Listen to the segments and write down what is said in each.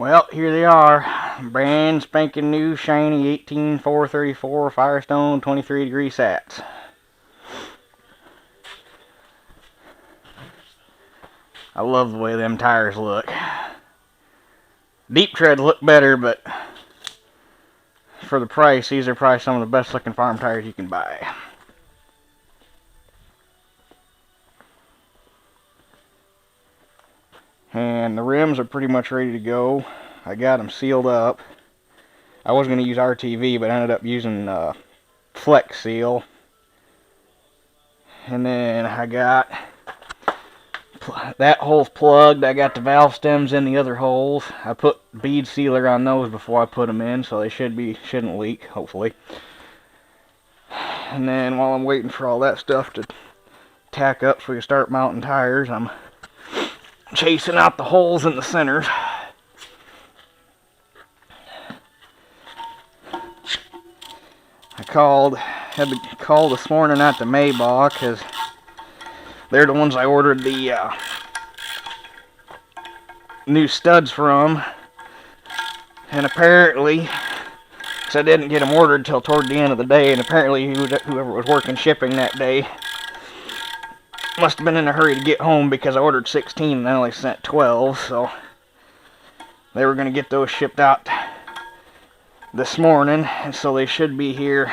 Well, here they are. Brand spanking new, shiny 18434 Firestone 23-degree sats. I love the way them tires look. Deep treads look better, but for the price, these are probably some of the best looking farm tires you can buy. And the rims are pretty much ready to go. I got them sealed up. I was going to use RTV, but I ended up using Flex Seal. And then I got that hole's plugged. I got the valve stems in the other holes. I put bead sealer on those before I put them in, so they shouldn't leak, hopefully. And then while I'm waiting for all that stuff to tack up so we can start mounting tires, I'm chasing out the holes in the centers. Had to call this morning at the Maybach because they're the ones I ordered the new studs from. And apparently, because I didn't get them ordered till toward the end of the day, and apparently whoever was working shipping that day must have been in a hurry to get home because I ordered 16 and I only sent 12, so they were going to get those shipped out this morning, and so they should be here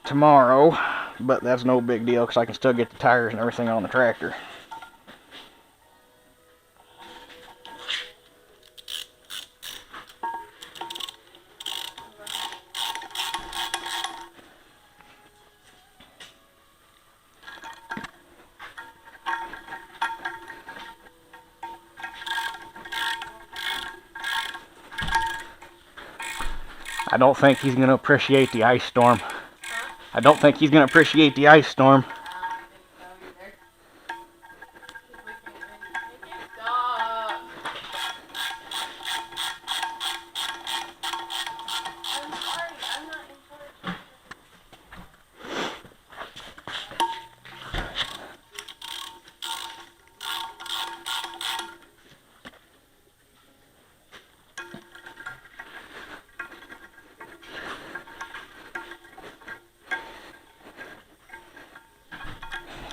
tomorrow, but that's no big deal because I can still get the tires and everything on the tractor. I don't think he's going to appreciate the ice storm. I don't think he's going to appreciate the ice storm.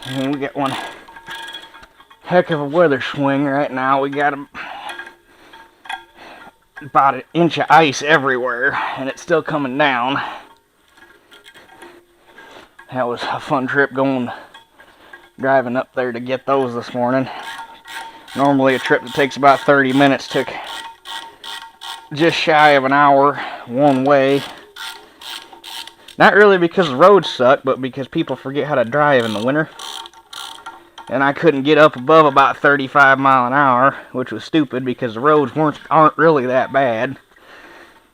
And we got one heck of a weather swing right now. We got about an inch of ice everywhere, and it's still coming down. That was a fun trip driving up there to get those this morning. Normally a trip that takes about 30 minutes took just shy of an hour one way. Not really because the roads suck, but because people forget how to drive in the winter. And I couldn't get up above about 35 miles an hour, which was stupid because the roads aren't really that bad.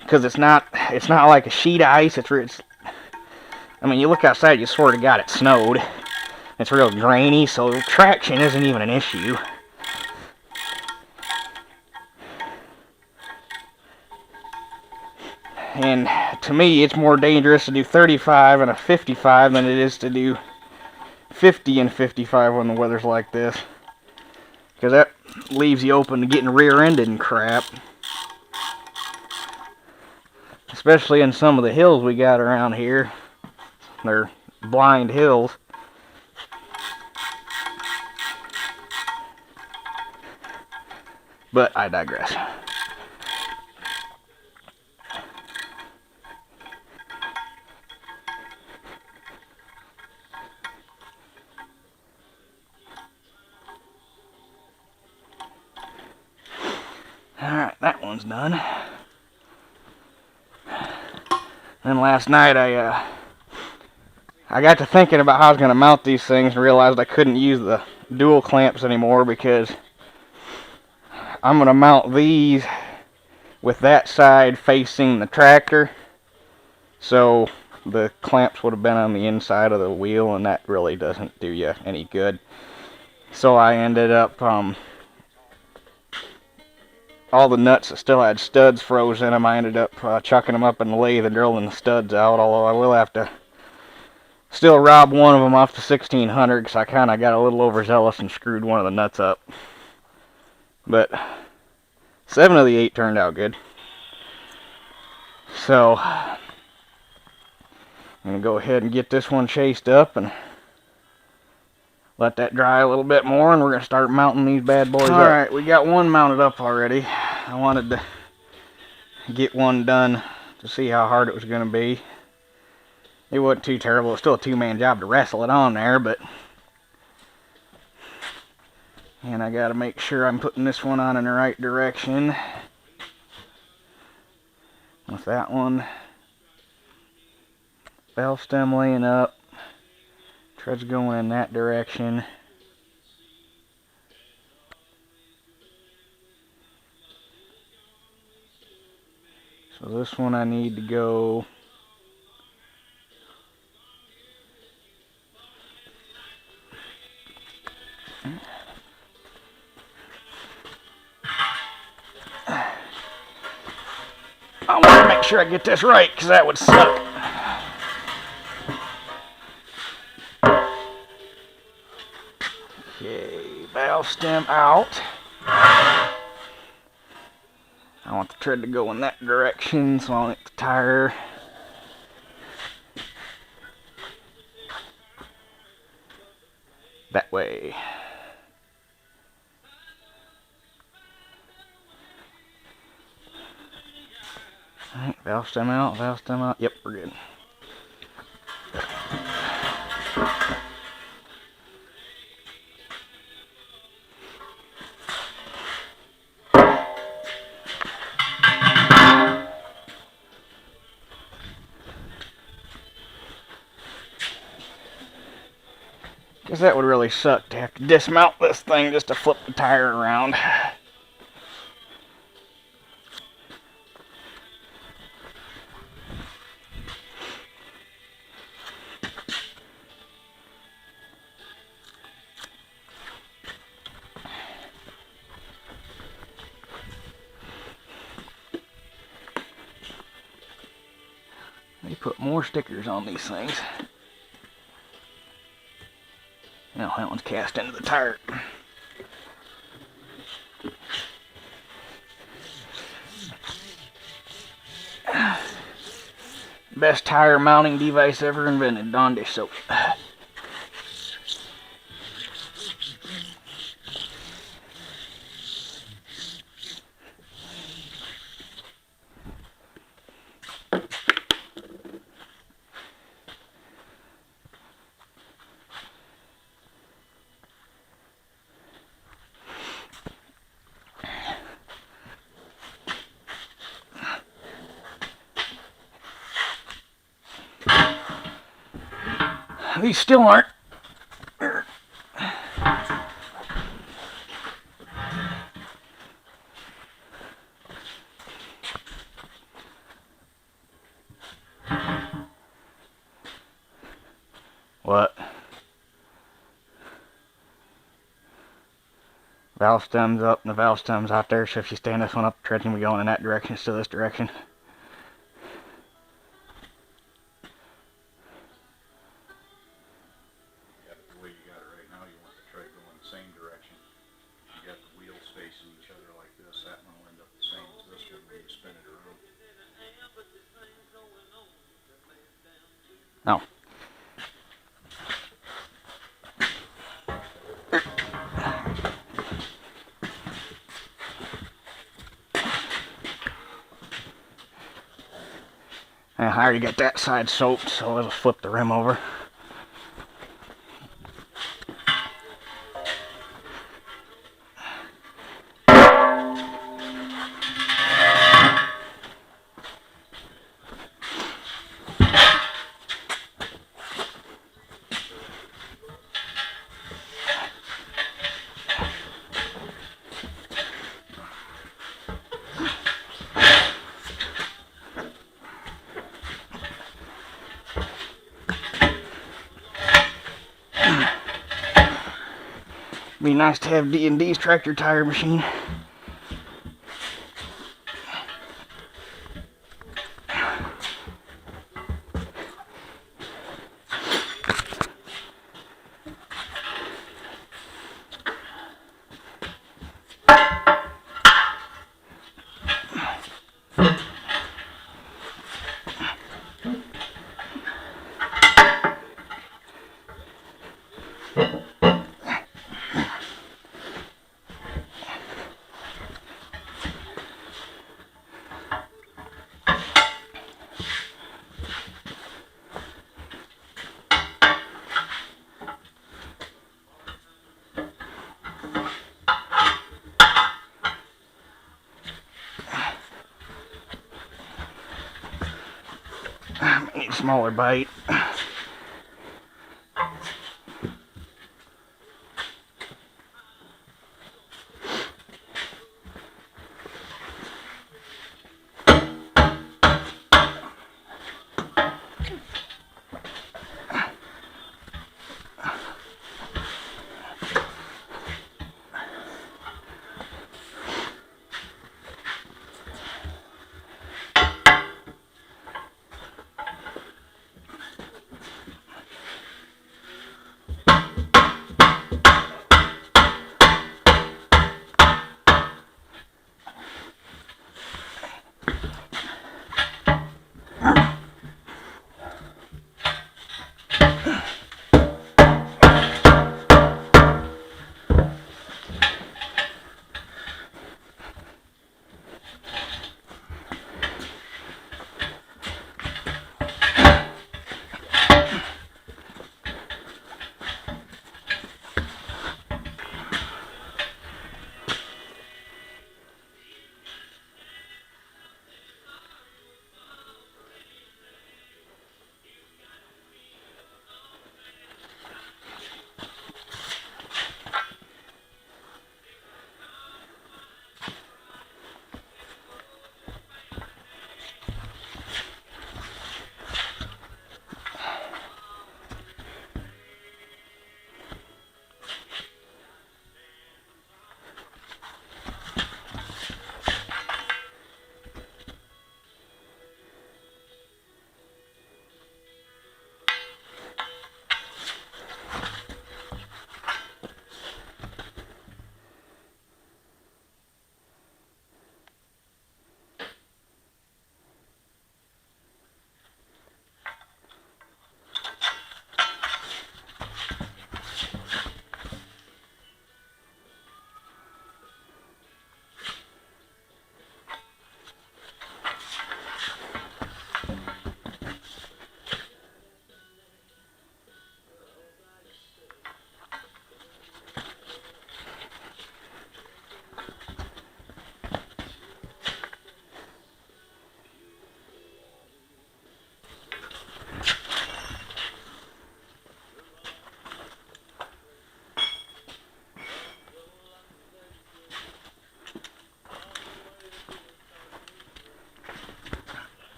Because it's not like a sheet of ice. I mean, you look outside, you swear to God it snowed. It's real grainy, so traction isn't even an issue. And to me, it's more dangerous to do 35 and a 55 than it is to do 50 and 55 when the weather's like this, because that leaves you open to getting rear-ended and crap, especially in some of the hills we got around here. They're blind hills. But I digress. Alright, that one's done. Then last night I got to thinking about how I was going to mount these things and realized I couldn't use the dual clamps anymore because I'm going to mount these with that side facing the tractor. So the clamps would have been on the inside of the wheel, and that really doesn't do you any good. So I ended up all the nuts that still had studs froze in them, I ended up chucking them up in the lathe and drilling the studs out, although I will have to still rob one of them off the 1600 because I kind of got a little overzealous and screwed one of the nuts up. But 7 of the 8 turned out good. So I'm going to go ahead and get this one chased up and let that dry a little bit more, and we're going to start mounting these bad boys up. Alright, we got one mounted up already. I wanted to get one done to see how hard it was going to be. It wasn't too terrible. It's still a 2-man job to wrestle it on there, but... And I got to make sure I'm putting this one on in the right direction. With that one. Valve stem laying up. Treads going in that direction. So this one I need to go... I want to make sure I get this right, because that would suck. Okay, valve stem out. I want the tread to go in that direction, so I'll make the tire. That way. Alright, valve stem out, valve stem out. Yep, we're good. Guess that would really suck to have to dismount this thing just to flip the tire around. They put more stickers on these things. No, that one's cast into the tire. Best tire mounting device ever invented, Dawn dish soap. These still aren't. What? Valve stem's up and the valve stem's out there, so if you stand this one up, the tread's gonna be going in that direction instead of this direction. No. I already got that side soaked, so I'll just flip the rim over. Be nice to have D&D's tractor tire machine. smaller bite.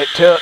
It took.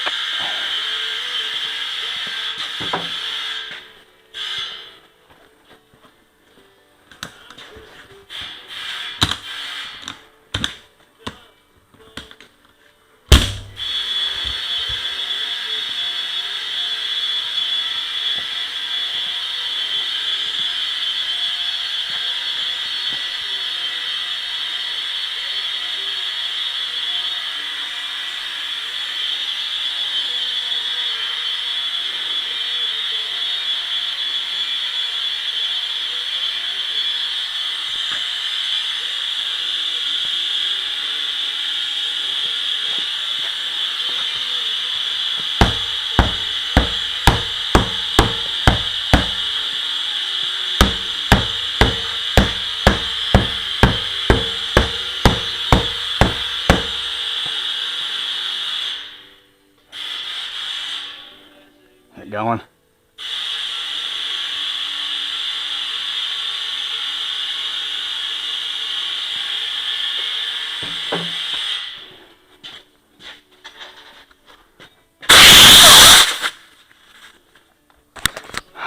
going.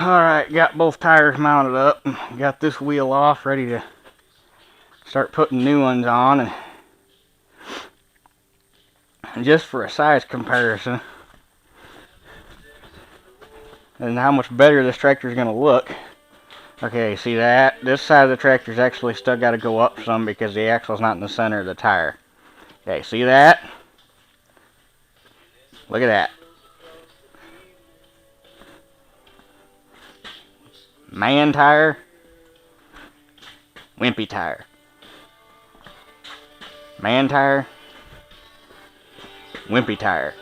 Alright, got both tires mounted up. Got this wheel off, ready to start putting new ones on. And just for a size comparison, and how much better this tractor is going to look. Okay, see that? This side of the tractor's actually still got to go up some because the axle's not in the center of the tire. Okay, see that? Look at that. Man tire, wimpy tire. Man tire, wimpy tire.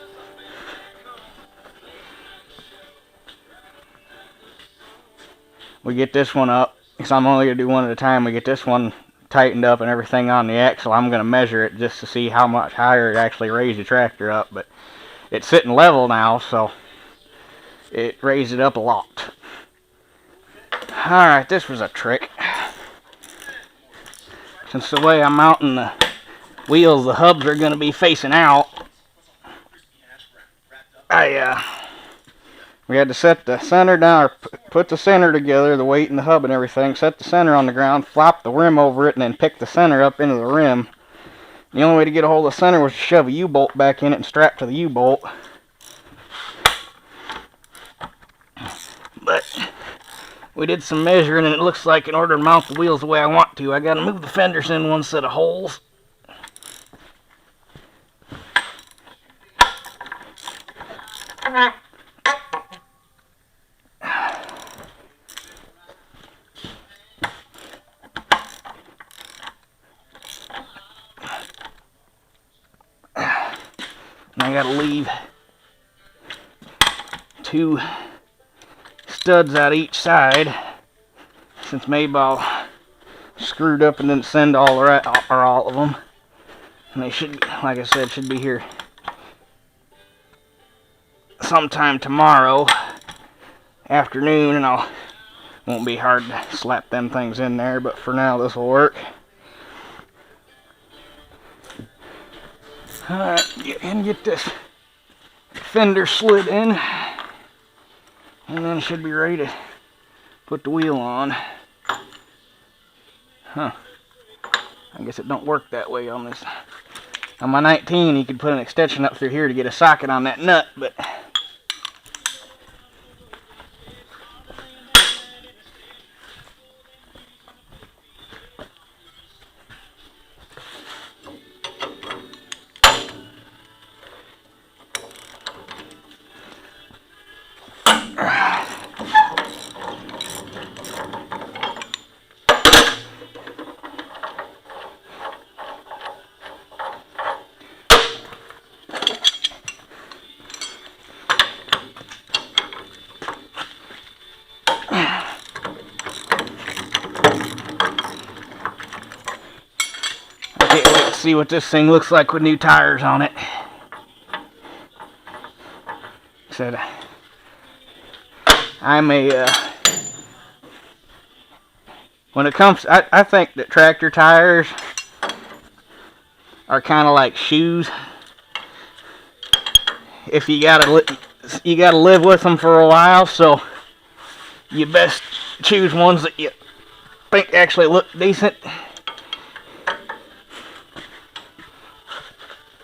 We get this one up, because I'm only going to do one at a time. We get this one tightened up and everything on the axle. I'm going to measure it just to see how much higher it actually raised the tractor up. But it's sitting level now, so it raised it up a lot. Alright, this was a trick. Since the way I'm mounting the wheels, the hubs are going to be facing out. We had to set the center down, or put the center together, the weight and the hub and everything, set the center on the ground, flop the rim over it, and then pick the center up into the rim. The only way to get a hold of the center was to shove a U-bolt back in it and strap to the U-bolt. But we did some measuring, and it looks like in order to mount the wheels the way I want to, I got to move the fenders in one set of holes. And I got to leave 2 studs out each side, since Mayball screwed up and didn't send all of them. And they should, like I said, should be here sometime tomorrow afternoon, and won't be hard to slap them things in there, but for now this will work. Alright, get this fender slid in, and then should be ready to put the wheel on. Huh. I guess it don't work that way on this. On my 19, you could put an extension up through here to get a socket on that nut, but see what this thing looks like with new tires on it. Said I'm a when it comes, I think that tractor tires are kind of like shoes. If you gotta live with them for a while, so you best choose ones that you think actually look decent.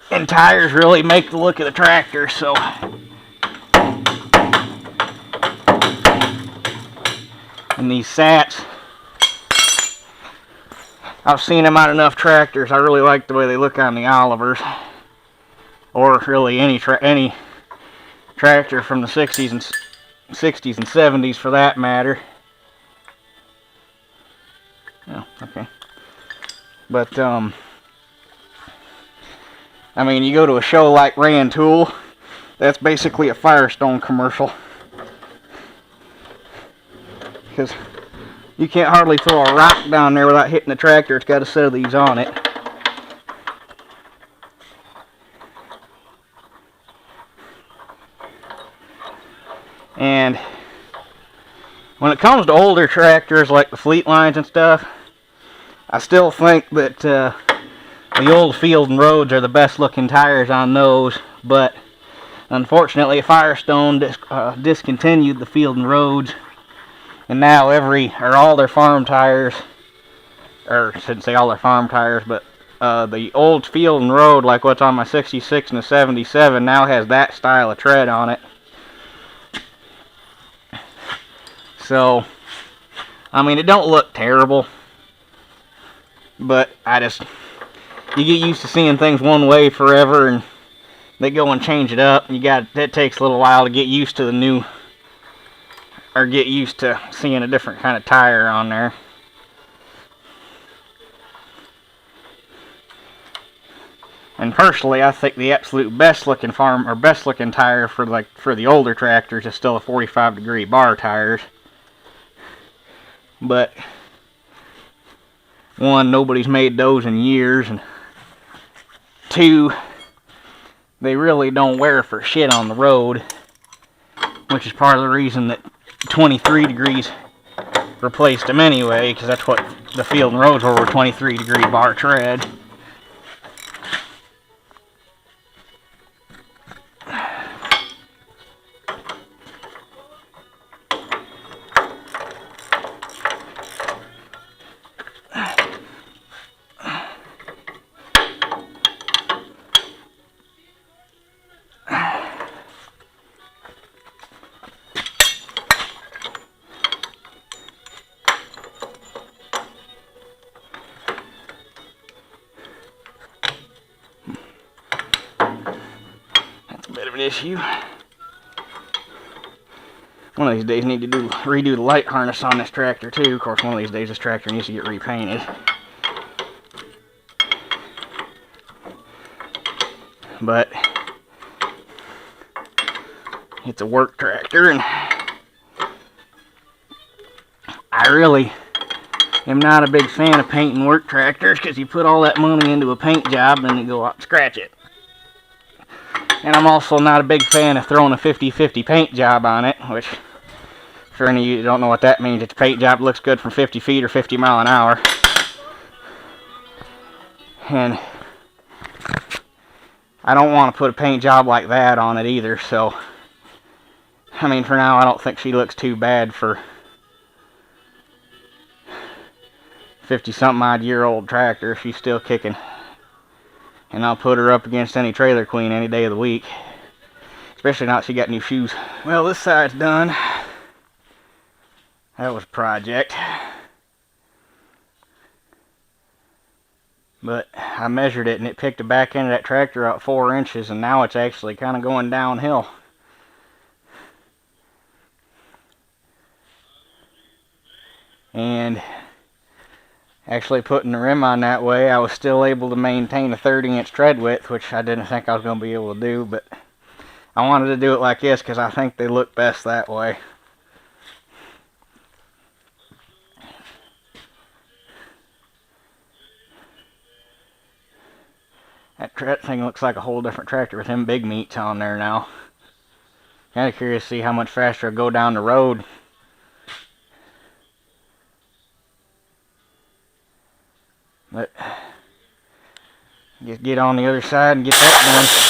And tires really make the look of the tractor, so and these Sats, I've seen them on enough tractors. I really like the way they look on the Olivers, or really any tractor from the 60s and 70s for that matter. Oh, okay. But I mean, you go to a show like Ran Tool, that's basically a Firestone commercial. Because you can't hardly throw a rock down there without hitting the tractor. It's got a set of these on it. And comes to older tractors like the fleet lines and stuff, I still think that the old Field and Roads are the best looking tires on those, but unfortunately Firestone discontinued the Field and Roads, and now all their farm tires, or I shouldn't say all their farm tires, but the old Field and Road, like what's on my 66 and the 77, now has that style of tread on it. So, I mean, it don't look terrible, but you get used to seeing things one way forever, and they go and change it up. It takes a little while to get used to the new, or get used to seeing a different kind of tire on there. And personally, I think the absolute best looking tire for the older tractors is still a 45-degree bar tires. But one, nobody's made those in years, and two, they really don't wear for shit on the road, which is part of the reason that 23 degrees replaced them anyway, because that's what the Field and Roads were 23-degree bar tread. Bit of an issue. One of these days need to redo the light harness on this tractor too. Of course, one of these days this tractor needs to get repainted. But it's a work tractor, and I really am not a big fan of painting work tractors, because you put all that money into a paint job and then you go out and scratch it. And I'm also not a big fan of throwing a 50-50 paint job on it, which, for any of you who don't know what that means, it's a paint job that looks good from 50 feet or 50 mile an hour. And I don't want to put a paint job like that on it either, so, I mean, for now, I don't think she looks too bad for 50-something odd year old tractor. She's still kicking. And I'll put her up against any trailer queen any day of the week. Especially now that she got new shoes. Well, this side's done. That was a project. But I measured it, and it picked the back end of that tractor out 4 inches, and now it's actually kind of going downhill. And actually putting the rim on that way, I was still able to maintain a 30-inch tread width, which I didn't think I was going to be able to do, but I wanted to do it like this because I think they look best that way. That thing looks like a whole different tractor with them big meats on there now. Kind of curious to see how much faster it'll go down the road. But just get on the other side and get that done.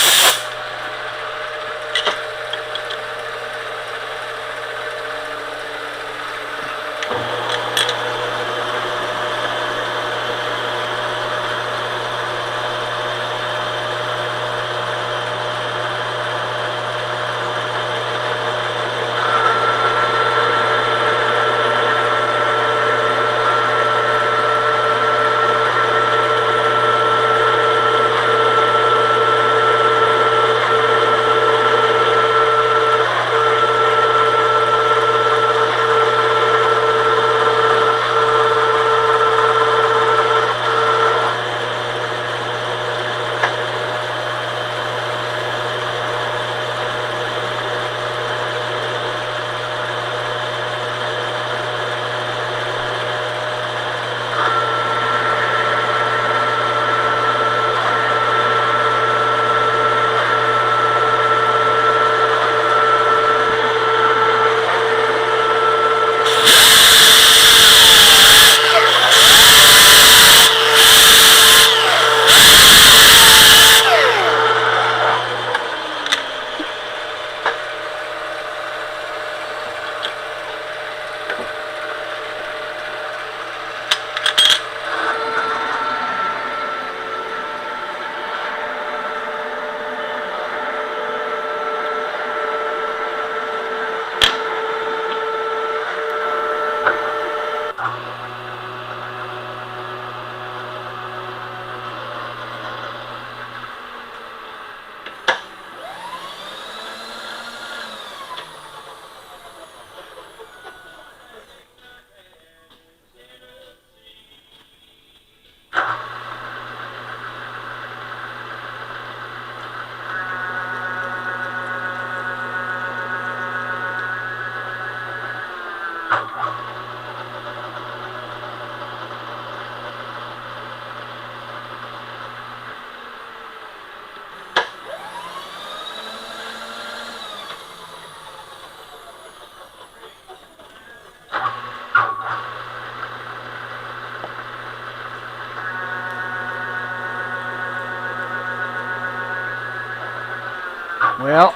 Well,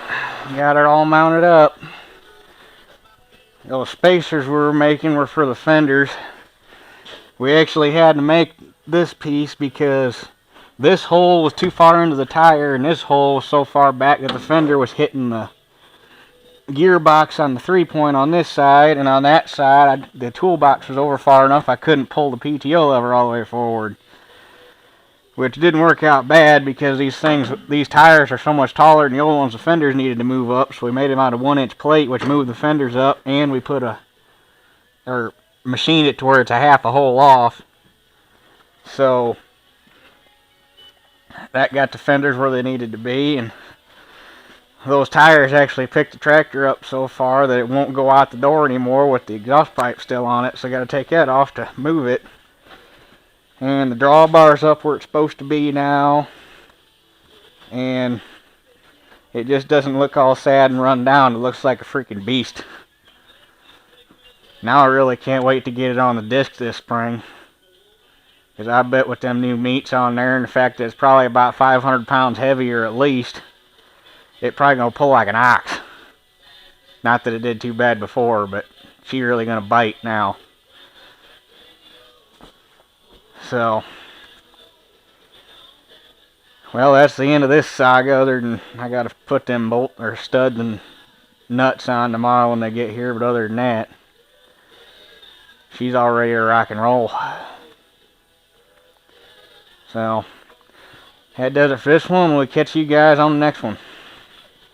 got it all mounted up. Those spacers we were making were for the fenders. We actually had to make this piece because this hole was too far into the tire, and this hole was so far back that the fender was hitting the gearbox on the 3-point on this side, and on that side the toolbox was over far enough I couldn't pull the PTO lever all the way forward, which didn't work out bad because these tires are so much taller than the old ones. The fenders needed to move up, so we made them out of 1-inch plate, which moved the fenders up, and we machined it to where it's a half a hole off, so that got the fenders where they needed to be. And those tires actually picked the tractor up so far that it won't go out the door anymore with the exhaust pipe still on it, so I got to take that off to move it. And the drawbar's up where it's supposed to be now, and it just doesn't look all sad and run down. It looks like a freaking beast. Now I really can't wait to get it on the disc this spring, because I bet with them new meats on there and the fact that it's probably about 500 pounds heavier at least, it probably gonna pull like an ox. Not that it did too bad before, but she really gonna bite now. So, well, that's the end of this saga, other than I gotta put them studs and nuts on tomorrow when they get here, but other than that, she's all ready to rock and roll. So, that does it for this one. We'll catch you guys on the next one.